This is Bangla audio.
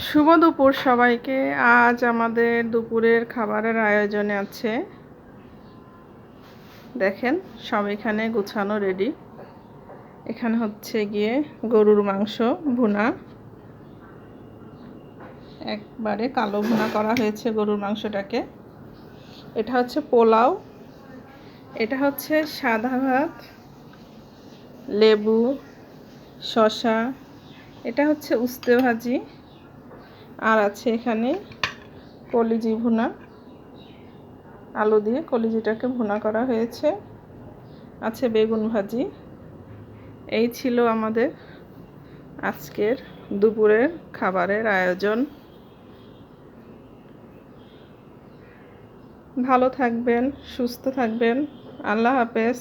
শুভ দুপুর সবাইকে। আজ আমাদের দুপুরের খাবারের আয়োজনে আছে, দেখেন সব এখানে গুছানো রেডি। এখানে হচ্ছে গিয়ে গরুর মাংস ভুনা, একবারে কালো ভুনা করা হয়েছে গরুর মাংসটাকে। এটা হচ্ছে পোলাও, এটা হচ্ছে সাদা ভাত, লেবু, শসা, এটা হচ্ছে উস্তে ভাজি, আর আছে এখানে কলিজি ভুনা, আলু দিয়ে কলিজিটাকে ভুনা করা হয়েছে, আছে বেগুন ভাজি। এই ছিল আমাদের আজকের দুপুরের খাবারের আয়োজন। ভালো থাকবেন, সুস্থ থাকবেন। আল্লাহ হাফেজ।